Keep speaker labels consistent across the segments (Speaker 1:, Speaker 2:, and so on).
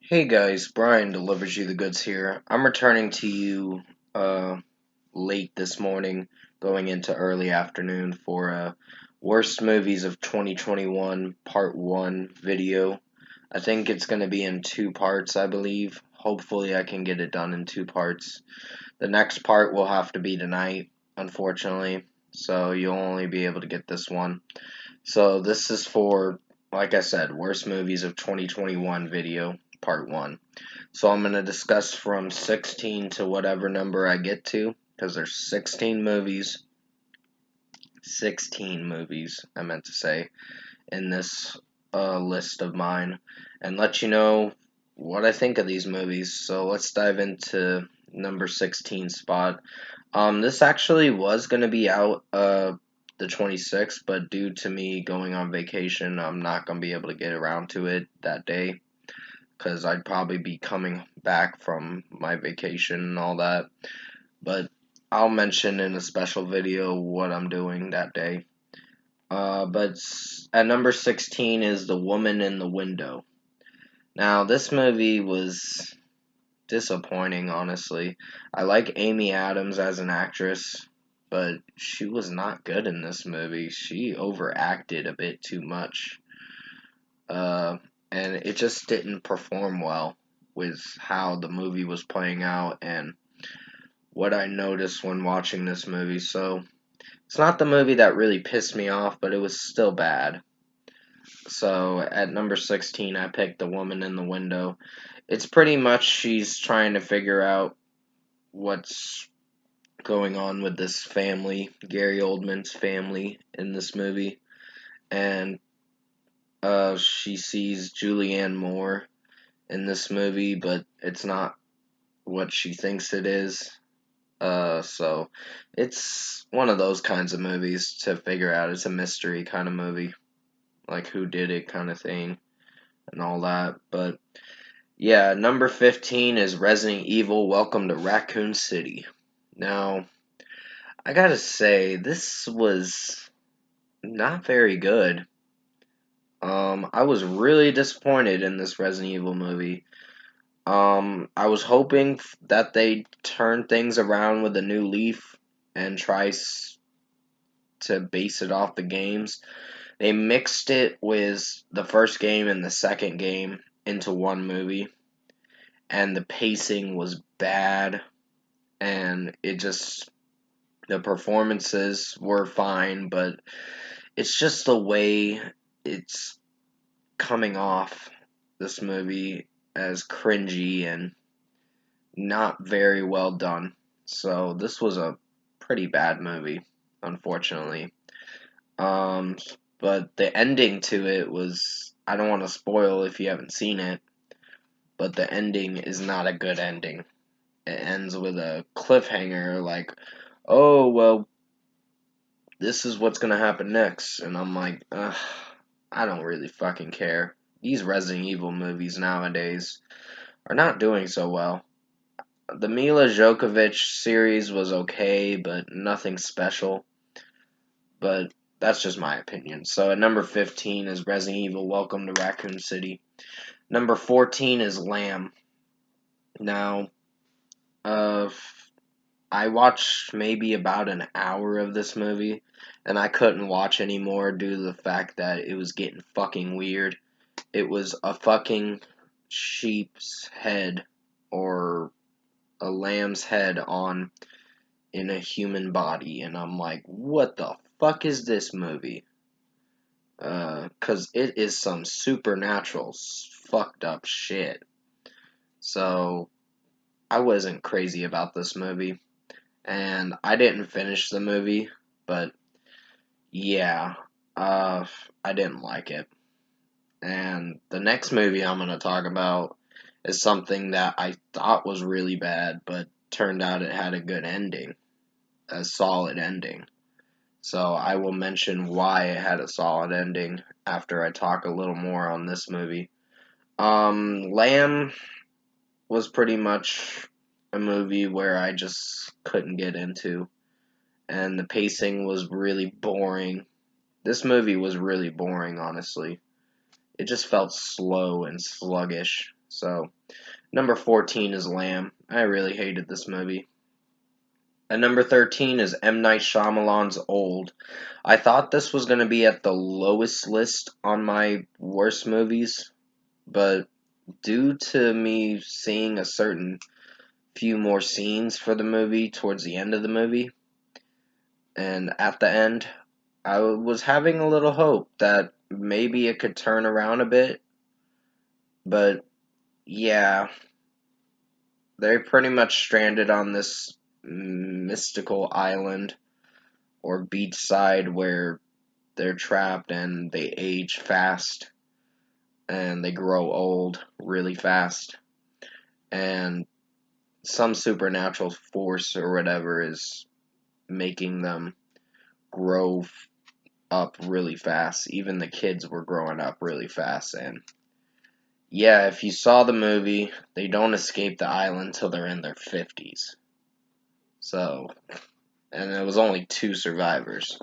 Speaker 1: Hey guys, Brian delivers you the goods here. I'm returning to you late this morning, going into early afternoon for worst movies of 2021 part 1 video. I think it's going to be in two parts, I believe. Hopefully I can get it done in two parts. The next part will have to be tonight, unfortunately. So you'll only be able to get this one. So this is for, like I said, worst movies of 2021 video, part 1. So I'm going to discuss from 16 to whatever number I get to, because there's 16 movies. 16 movies, I meant to say, in this list of mine, and let you know what I think of these movies. So let's dive into number 16 spot. This actually was going to be out the 26th, but due to me going on vacation, I'm not going to be able to get around to it that day because I'd probably be coming back from my vacation and all that. But I'll mention in a special video what I'm doing that day. But at number 16 is The Woman in the Window. Now, this movie was disappointing, honestly. I like Amy Adams as an actress, but she was not good in this movie. She overacted a bit too much. And it just didn't perform well with how the movie was playing out and what I noticed when watching this movie. So it's not the movie that really pissed me off, but it was still bad. So at number 16, I picked The Woman in the Window. It's pretty much she's trying to figure out what's going on with this family, Gary Oldman's family in this movie. And she sees Julianne Moore in this movie, but it's not what she thinks it is. So it's one of those kinds of movies to figure out. It's a mystery kind of movie, like who did it kind of thing and all that. But yeah, number 15 is Resident Evil Welcome to Raccoon City. Now, I gotta say, this was not very good. I was really disappointed in this Resident Evil movie. I was hoping that they turn things around with a new leaf and try to base it off the games. They mixed it with the first game and the second game into one movie, and the pacing was bad, and the performances were fine, but it's just the way it's coming off this movie as cringy and not very well done. So this was a pretty bad movie, unfortunately. Um, but the ending to it was, I don't want to spoil if you haven't seen it, but the ending is not a good ending. It ends with a cliffhanger like, oh, well, this is what's gonna happen next. And I'm like, ugh, I don't really fucking care. These Resident Evil movies nowadays are not doing so well. The Mila Djokovic series was okay, but nothing special. But that's just my opinion. So at number 15 is Resident Evil Welcome to Raccoon City. Number 14 is Lamb. Now, uh, I watched maybe about an hour of this movie, and I couldn't watch anymore due to the fact that it was getting fucking weird. It was a fucking sheep's head or a lamb's head on in a human body, and I'm like, what the fuck is this movie? Cause it is some supernatural fucked up shit. So I wasn't crazy about this movie, and I didn't finish the movie, but yeah, I didn't like it. And the next movie I'm gonna talk about is something that I thought was really bad, but turned out it had a good ending, a solid ending. So I will mention why it had a solid ending after I talk a little more on this movie. Lamb was pretty much a movie where I just couldn't get into, and the pacing was really boring. This movie was really boring, honestly. It just felt slow and sluggish. So, number 14 is Lamb. I really hated this movie. At number 13 is M. Night Shyamalan's Old. I thought this was going to be at the lowest list on my worst movies, but due to me seeing a certain few more scenes for the movie towards the end of the movie, and at the end, I was having a little hope that maybe it could turn around a bit, but yeah, they're pretty much stranded on this mystical island or beachside where they're trapped and they age fast and they grow old really fast, and some supernatural force or whatever is making them grow up really fast. Even the kids were growing up really fast. And yeah, if you saw the movie, they don't escape the island till they're in their 50s. So, and it was only 2 survivors.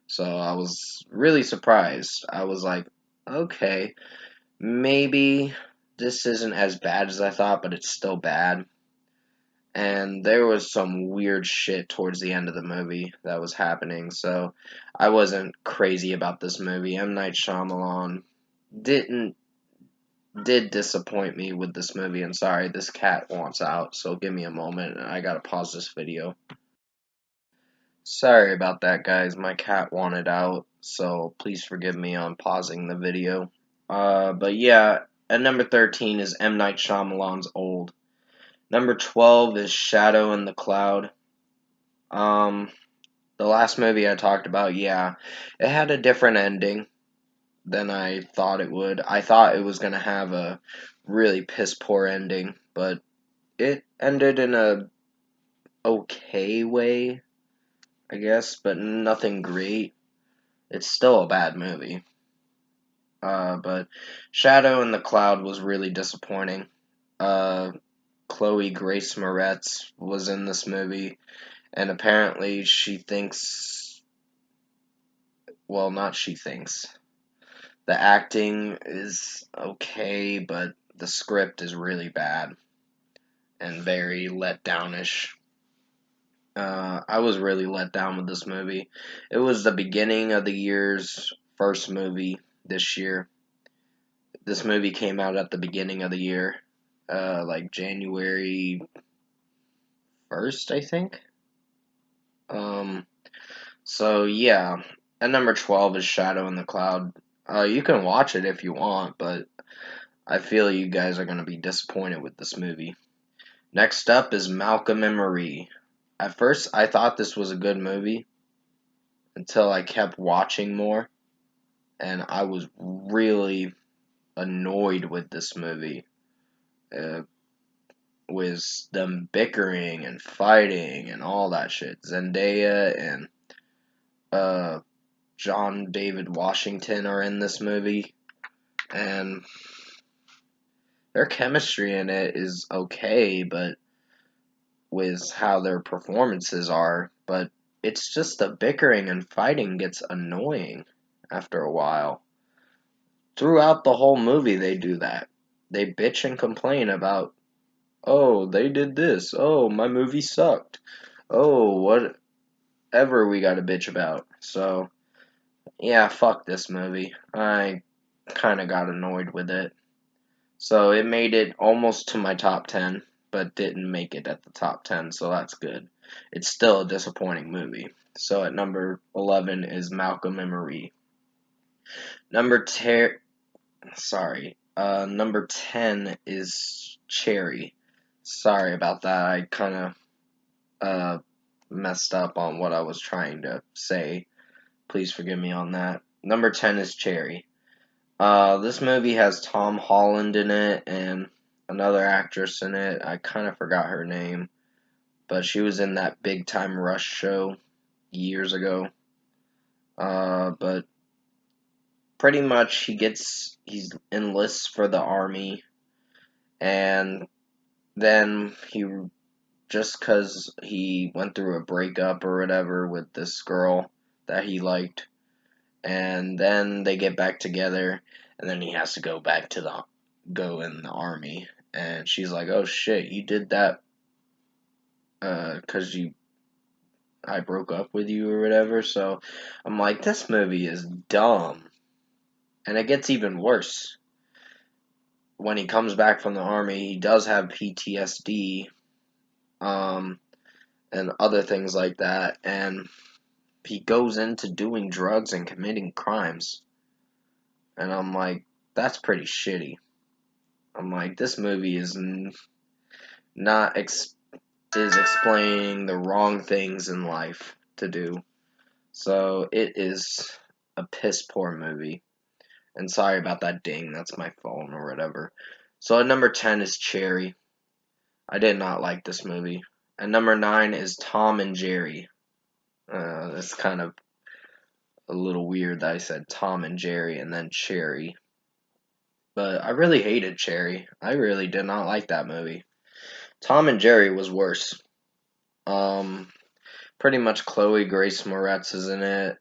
Speaker 1: So I was really surprised. I was like, okay, maybe this isn't as bad as I thought, but it's still bad. And there was some weird shit towards the end of the movie that was happening, so I wasn't crazy about this movie. M. Night Shyamalan didn't did disappoint me with this movie, and sorry, this cat wants out, so give me a moment, I gotta pause this video. Sorry about that, guys, my cat wanted out, so please forgive me on pausing the video. But yeah, at number 13 is M. Night Shyamalan's Old. Number 12 is Shadow in the Cloud. The last movie I talked about, yeah, it had a different ending than I thought it would. I thought it was going to have a really piss poor ending, but it ended in a okay way, I guess, but nothing great. It's still a bad movie. But Shadow in the Cloud was really disappointing. Chloe Grace Moretz was in this movie, and apparently she thinks, well, not she thinks. The acting is okay, but the script is really bad and very letdownish. I was really let down with this movie. It was the beginning of the year's first movie this year. This movie came out at the beginning of the year, like January 1st, I think. Um, so yeah, at number 12 is Shadow in the Cloud. You can watch it if you want, but I feel you guys are going to be disappointed with this movie. Next up is Malcolm and Marie. At first, I thought this was a good movie until I kept watching more, and I was really annoyed with this movie. With them bickering and fighting and all that shit. Zendaya and uh, John David Washington are in this movie, and their chemistry in it is okay, but with how their performances are, but it's just the bickering and fighting gets annoying after a while. Throughout the whole movie, they do that. They bitch and complain about, oh, they did this, oh, my movie sucked, oh, whatever we gotta bitch about. So, yeah, fuck this movie. I kinda got annoyed with it. So it made it almost to my top 10, but didn't make it at the top 10, so that's good. It's still a disappointing movie. So at number 11 is Malcolm and Marie. Number 10 is Cherry. Sorry about that. I kind of messed up on what I was trying to say. Please forgive me on that. Number 10 is Cherry. This movie has Tom Holland in it and another actress in it. I kind of forgot her name, but she was in that Big Time Rush show years ago. But pretty much he enlists for the army, and then just because he went through a breakup or whatever with this girl that he liked, and then they get back together, and then he has to go back to the go in the army, and she's like, "Oh shit, you did that 'cause I broke up with you or whatever." So I'm like, this movie is dumb, and it gets even worse. When he comes back from the army, he does have PTSD, um, and other things like that, and he goes into doing drugs and committing crimes. And I'm like, that's pretty shitty. I'm like, this movie is not is explaining the wrong things in life to do. So it is a piss poor movie. And sorry about that ding, that's my phone or whatever. So at number 10 is Cherry. I did not like this movie. At number 9 is Tom and Jerry. It's kind of a little weird that I said Tom and Jerry and then Cherry. But I really hated Cherry. I really did not like that movie. Tom and Jerry was worse. Um, Pretty much Chloe Grace Moretz is in it,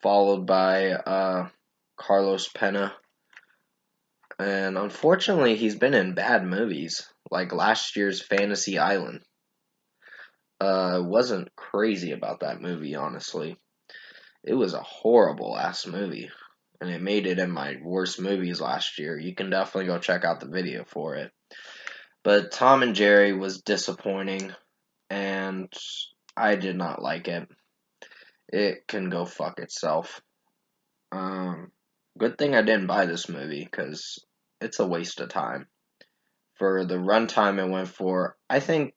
Speaker 1: followed by Carlos Pena. And unfortunately, he's been in bad movies, like last year's Fantasy Island. Wasn't crazy about that movie, honestly. It was a horrible ass movie, and it made it in my worst movies last year. You can definitely go check out the video for it. But Tom and Jerry was disappointing, and I did not like it. It can go fuck itself. Um, Good thing I didn't buy this movie, because it's a waste of time. For the runtime it went for, I think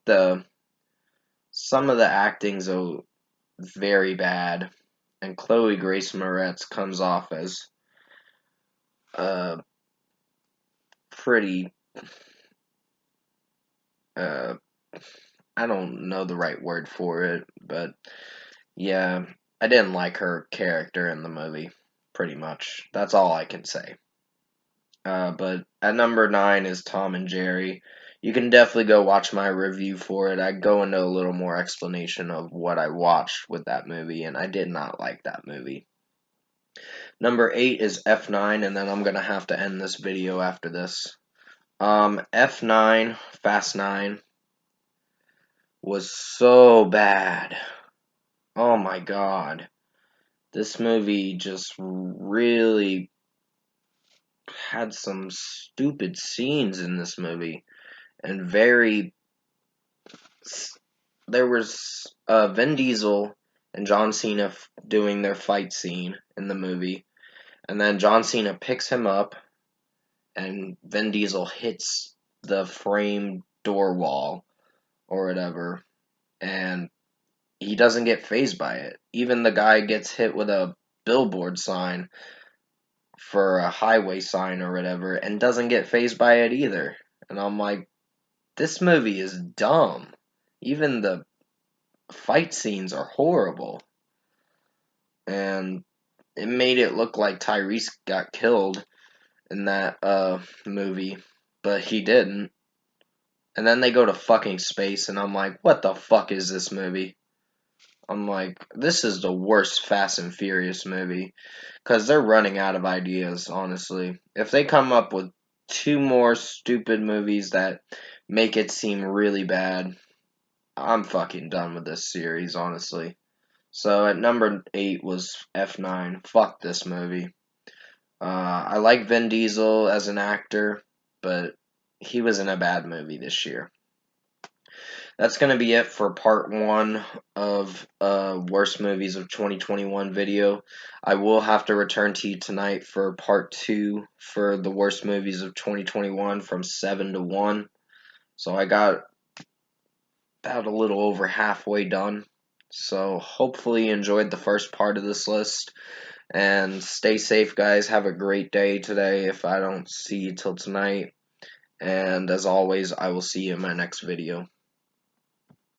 Speaker 1: some of the acting's very bad, and Chloe Grace Moretz comes off as pretty, uh, I don't know the right word for it, but yeah, I didn't like her character in the movie, pretty much. That's all I can say. But at number 9 is Tom and Jerry. You can definitely go watch my review for it. I go into a little more explanation of what I watched with that movie, and I did not like that movie. Number 8 is F9, and then I'm going to have to end this video after this. F9, Fast 9, was so bad. Oh my god. This movie just really had some stupid scenes in this movie, and there was Vin Diesel and John Cena doing their fight scene in the movie, and then John Cena picks him up, and Vin Diesel hits the frame door wall or whatever, and he doesn't get fazed by it. Even the guy gets hit with a billboard sign for a highway sign or whatever and doesn't get fazed by it either. And I'm like, this movie is dumb. Even the fight scenes are horrible. And it made it look like Tyrese got killed in that movie, but he didn't. And then they go to fucking space, and I'm like, what the fuck is this movie? I'm like, this is the worst Fast and Furious movie. Because they're running out of ideas, honestly. If they come up with 2 more stupid movies that make it seem really bad, I'm fucking done with this series, honestly. So at number 8 was F9. Fuck this movie. I like Vin Diesel as an actor, but he was in a bad movie this year. That's going to be it for part 1 of Worst Movies of 2021 video. I will have to return to you tonight for part 2 for the Worst Movies of 2021 from 7 to 1. So I got about a little over halfway done. So hopefully you enjoyed the first part of this list. And stay safe, guys. Have a great day today if I don't see you till tonight. And as always, I will see you in my next video.